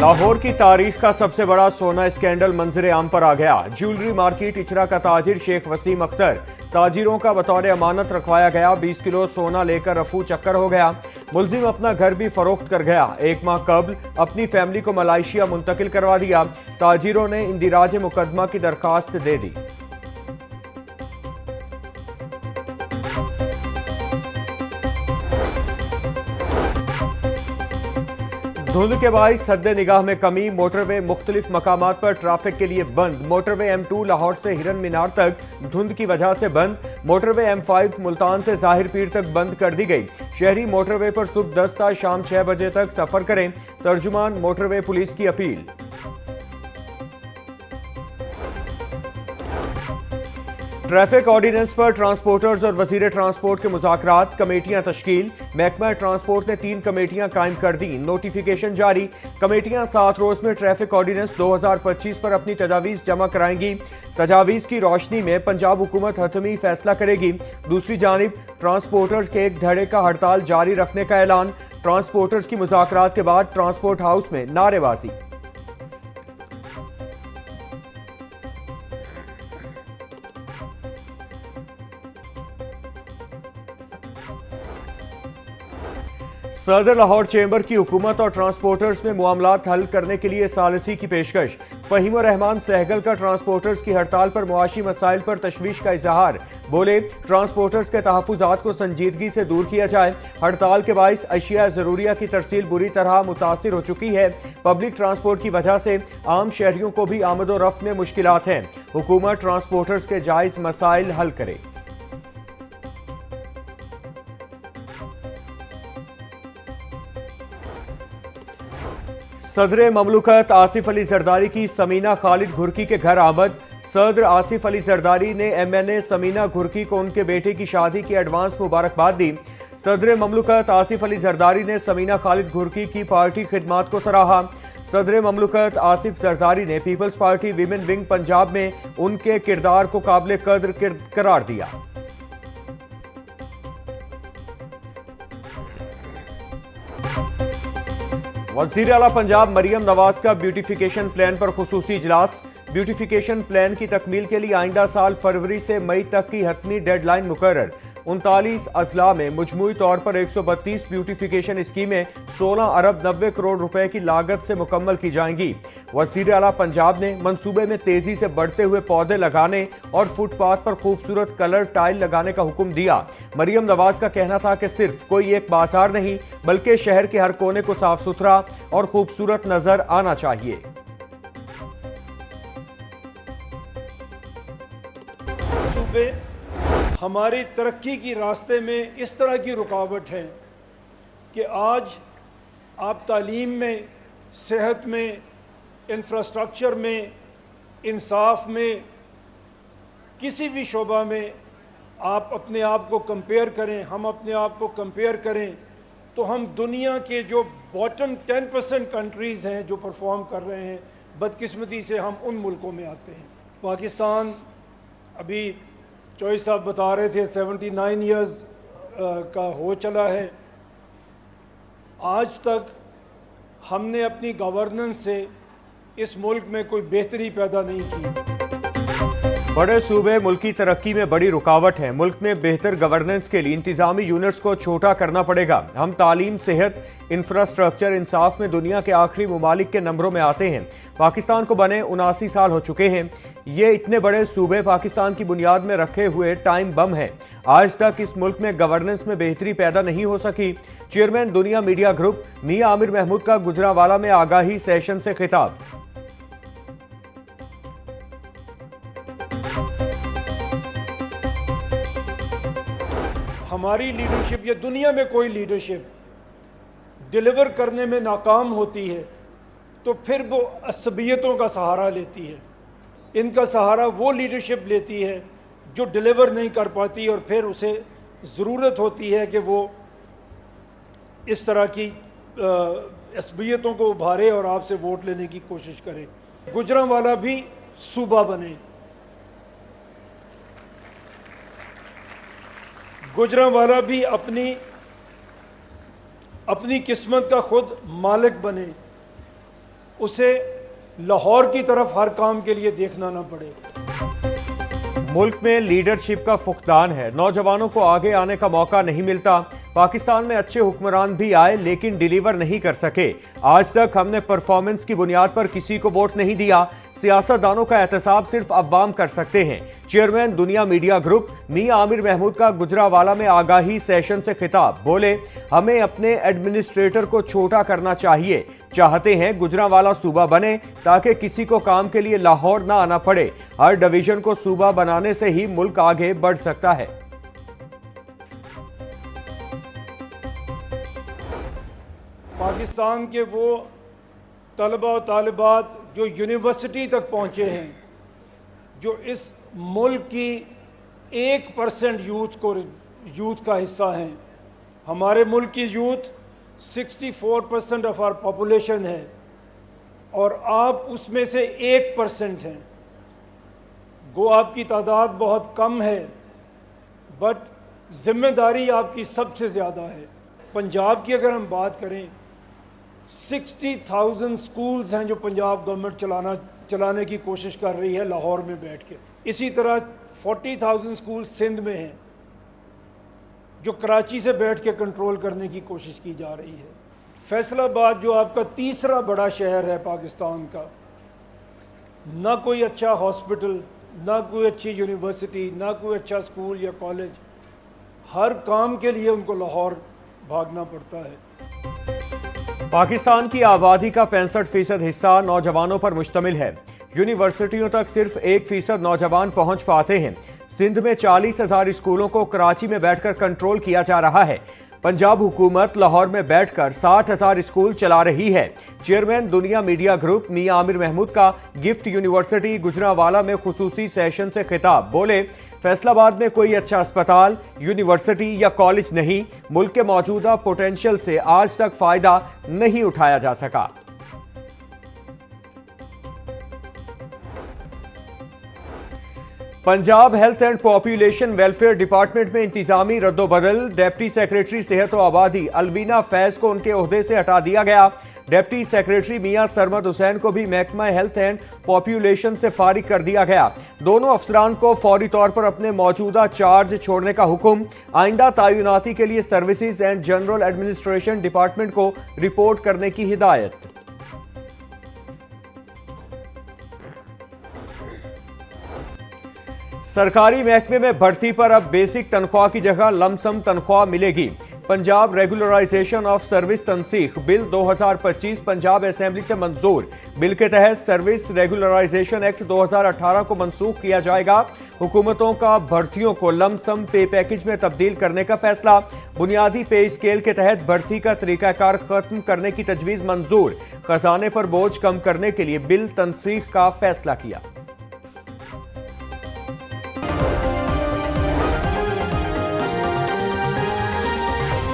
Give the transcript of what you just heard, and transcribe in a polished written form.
लाहौर की तारीख का सबसे बड़ा सोना स्कैंडल मंजरे आम पर आ गया। ज्वेलरी मार्केट इचरा का ताजिर शेख वसीम अख्तर ताजिरों का बतौर अमानत रखवाया गया। 20 किलो सोना लेकर रफू चक्कर हो गया। मुलजिम अपना घर भी फरोख्त कर गया। एक माह कबल अपनी फैमिली को मलाइशिया मुंतकिल करवा दिया। ताजिरों ने इंदिराज मुकदमा की दरखास्त दे दी। धुंध के बाइस सद्दे निगाह में कमी। मोटरवे मुख्तलिफ मकामात पर ट्रैफिक के लिए बंद। मोटरवे M2 लाहौर से हिरन मीनार तक धुंध की वजह से बंद। मोटरवे M5 मुल्तान से जाहिर पीर तक बंद कर दी गई। शहरी मोटरवे पर सुबह 10 था शाम 6 बजे तक सफर करें। तर्जुमान मोटरवे पुलिस की अपील। ट्रैफिक ऑर्डिनेंस पर ट्रांसपोर्टर्स और वजीर ट्रांसपोर्ट के मुज़ाकरात। कमेटियां तश्कील। महकमा ट्रांसपोर्ट ने 3 कमेटियां कायम कर दी। नोटिफिकेशन जारी। कमेटियां 7 रोज में ट्रैफिक ऑर्डिनेंस 2025 पर अपनी तजावीज़ जमा कराएंगी। तजावीज़ की रोशनी में पंजाब हुकूमत हतमी फैसला करेगी। दूसरी जानिब ट्रांसपोर्टर्स के एक धड़े का हड़ताल जारी रखने का ऐलान। ट्रांसपोर्टर्स की मुज़ाकरात के बाद ट्रांसपोर्ट हाउस में नारेबाजी। सदर लाहौर चेंबर की हुकूमत और ट्रांसपोर्टर्स में मामलात हल करने के लिए सालिसी की पेशकश। फहीम रहमान सहगल का ट्रांसपोर्टर्स की हड़ताल पर मुआशी मसाइल पर तशवीश का इजहार। बोले ट्रांसपोर्टर्स के तहफ़्फ़ुज़ात को संजीदगी से दूर किया जाए। हड़ताल के बाइस अशिया ज़रूरिया की तरसील बुरी तरह मुतासिर हो चुकी है। पब्लिक ट्रांसपोर्ट की वजह से आम शहरियों को भी आमद व रफ्त में मुश्किलात हैं। हुकूमत ट्रांसपोर्टर्स के जायज़ मसाइल हल करे। सदर ममलुकत आसिफ अली जरदारी की समीना खालिद घुरकी के घर आमद। सदर आसिफ अली जरदारी ने MNA समीना घुरकी को उनके बेटे की शादी की एडवांस मुबारकबाद दी। सदर ममलुकत आसिफ अली जरदारी ने समीना खालिद घुरकी की पार्टी खिदमात को सराहा। सदर ममलुकत आसिफ जरदारी ने People's Party women wing Punjab में उनके किरदार को काबिल कद्र करार दिया। वज़ीर आला पंजाब मरियम नवाज का ब्यूटिफिकेशन प्लान पर खुसूसी इजलास। ब्यूटिफिकेशन प्लान की तकमील के लिए आइंदा साल फरवरी से मई तक की हतमी डेडलाइन मुकर्रर। 39 अजला में मजमूई तौर पर 132 ब्यूटिफिकेशन स्कीमें 16 अरब 90 करोड़ रुपए की लागत से मुकम्मल की जाएंगी। वज़ीर आला पंजाब ने मंसूबे में तेजी से बढ़ते हुए पौधे लगाने और फुटपाथ पर खूबसूरत कलर टाइल लगाने का हुक्म दिया। मरियम नवाज का कहना था कि सिर्फ कोई एक बाजार नहीं बल्कि शहर के हर कोने को साफ सुथरा और खूबसूरत नजर आना चाहिए। हमारी तरक्की की रास्ते में इस तरह की रुकावट है कि आज आप तालीम में, सेहत में, इंफ्रास्ट्रक्चर में, इंसाफ में, किसी भी शोबा में आप अपने आप को कंपेयर करें, हम अपने आप को कंपेयर करें तो हम दुनिया के जो बॉटम 10% कंट्रीज़ हैं जो परफॉर्म कर रहे हैं, बदकिस्मती से हम उन मुल्कों में आते हैं। पाकिस्तान अभी चौधरी साहब बता रहे थे 79 ईयर्स का हो चला है। आज तक हमने अपनी गवर्नेंस से इस मुल्क में कोई बेहतरी पैदा नहीं की। बड़े सूबे मुल्क की तरक्की में बड़ी रुकावट है। मुल्क में बेहतर गवर्नेंस के लिए इंतजामी यूनिट्स को छोटा करना पड़ेगा। हम तालीम, सेहत, इंफ्रास्ट्रक्चर, इंसाफ में दुनिया के आखिरी ममालिक के नंबरों में आते हैं। पाकिस्तान को बने 79 साल हो चुके हैं। ये इतने बड़े सूबे पाकिस्तान की बुनियाद में रखे हुए टाइम बम है। आज तक इस मुल्क में गवर्नेंस में बेहतरी पैदा नहीं हो सकी। चेयरमैन दुनिया मीडिया ग्रुप मियां आमिर महमूद का गुजरांवाला में आगाही सेशन से खिताब। हमारी लीडरशिप या दुनिया में कोई लीडरशिप डिलीवर करने में नाकाम होती है तो फिर वो असबियतों का सहारा लेती है। इनका सहारा वो लीडरशिप लेती है जो डिलीवर नहीं कर पाती और फिर उसे ज़रूरत होती है कि वो इस तरह की असबियतों को उभारे और आपसे वोट लेने की कोशिश करे। गुजरांवाला भी सूबा बने, गुजरांवाला भी अपनी किस्मत का खुद मालिक बने। उसे लाहौर की तरफ हर काम के लिए देखना ना पड़े। मुल्क में लीडरशिप का फुकदान है, नौजवानों को आगे आने का मौका नहीं मिलता। पाकिस्तान में अच्छे हुक्मरान भी आए लेकिन डिलीवर नहीं कर सके। आज तक हमने परफॉर्मेंस की बुनियाद पर किसी को वोट नहीं दिया। सियासतदानों का एहतसाब सिर्फ अवाम कर सकते हैं। चेयरमैन दुनिया मीडिया ग्रुप मियां आमिर महमूद का गुजरावाला में आगाही सेशन से खिताब। बोले, हमें अपने एडमिनिस्ट्रेटर को छोटा करना चाहिए। चाहते हैं गुजरावाला सूबा बने ताकि किसी को काम के लिए लाहौर ना आना पड़े। हर डिवीजन को सूबा बनाने से ही मुल्क आगे बढ़ सकता है। पाकिस्तान के वो तलबा और तालिबात जो यूनिवर्सिटी तक पहुँचे हैं, जो इस मुल्क की 1% यूथ का हिस्सा हैं। हमारे मुल्क की यूथ 64% ऑफ आवर पॉपुलेशन है और आप उसमें से 1% हैं। गो आपकी तादाद बहुत कम है, बट जिम्मेदारी आपकी सबसे ज़्यादा है। पंजाब की अगर हम बात करें, 60,000 स्कूल्स हैं जो पंजाब गवर्नमेंट चलाने की कोशिश कर रही है लाहौर में बैठ के। इसी तरह 40,000 स्कूल सिंध में हैं जो कराची से बैठ के कंट्रोल करने की कोशिश की जा रही है। फैसलाबाद जो आपका तीसरा बड़ा शहर है पाकिस्तान का, ना कोई अच्छा हॉस्पिटल, ना कोई अच्छी यूनिवर्सिटी, ना कोई अच्छा स्कूल या कॉलेज। हर काम के लिए उनको लाहौर भागना पड़ता है। पाकिस्तान की आबादी का 65% हिस्सा नौजवानों पर मुश्तमिल है। यूनिवर्सिटियों तक सिर्फ 1% नौजवान पहुंच पाते हैं। सिंध में 40,000 स्कूलों को कराची में बैठकर कंट्रोल किया जा रहा है। पंजाब हुकूमत लाहौर में बैठकर 60,000 स्कूल चला रही है। चेयरमैन दुनिया मीडिया ग्रुप मियां आमिर महमूद का गिफ्ट यूनिवर्सिटी गुजरावाला में खुसूसी सेशन से खिताब। बोले, फैसलाबाद में कोई अच्छा अस्पताल, यूनिवर्सिटी या कॉलेज नहीं। मुल्क के मौजूदा पोटेंशियल से आज तक फायदा नहीं उठाया जा सका। Punjab health and population welfare department में इंतजामी रद्दोबदल। डिप्टी सेक्रेटरी सेहत और आबादी अलवीना फैज को उनके ओहदे से हटा दिया गया। डिप्टी सेक्रेटरी मियां सरमद हुसैन को भी महकमा हेल्थ एंड पॉपुलेशन से फारिग कर दिया गया। दोनों अफसरान को फौरी तौर पर अपने मौजूदा चार्ज छोड़ने का हुक्म। आइंदा तैनाती के लिए services and general administration department को रिपोर्ट करने की हिदायत। सरकारी महकमे में भर्ती पर अब बेसिक तनख्वाह की जगह लमसम तनख्वाह मिलेगी। पंजाब रेगुलराइजेशन ऑफ सर्विस तनसीख बिल 2025 पंजाब असेंबली से मंजूर। बिल के तहत सर्विस रेगुलराइजेशन एक्ट 2018 को मनसूख किया जाएगा। हुकूमतों का भर्तियों को लमसम पे पैकेज में तब्दील करने का फैसला। बुनियादी पे स्केल के तहत भर्ती का तरीकाकार खत्म करने की तजवीज़ मंजूर। खजाने पर बोझ कम करने के लिए बिल तनसीख का फैसला किया।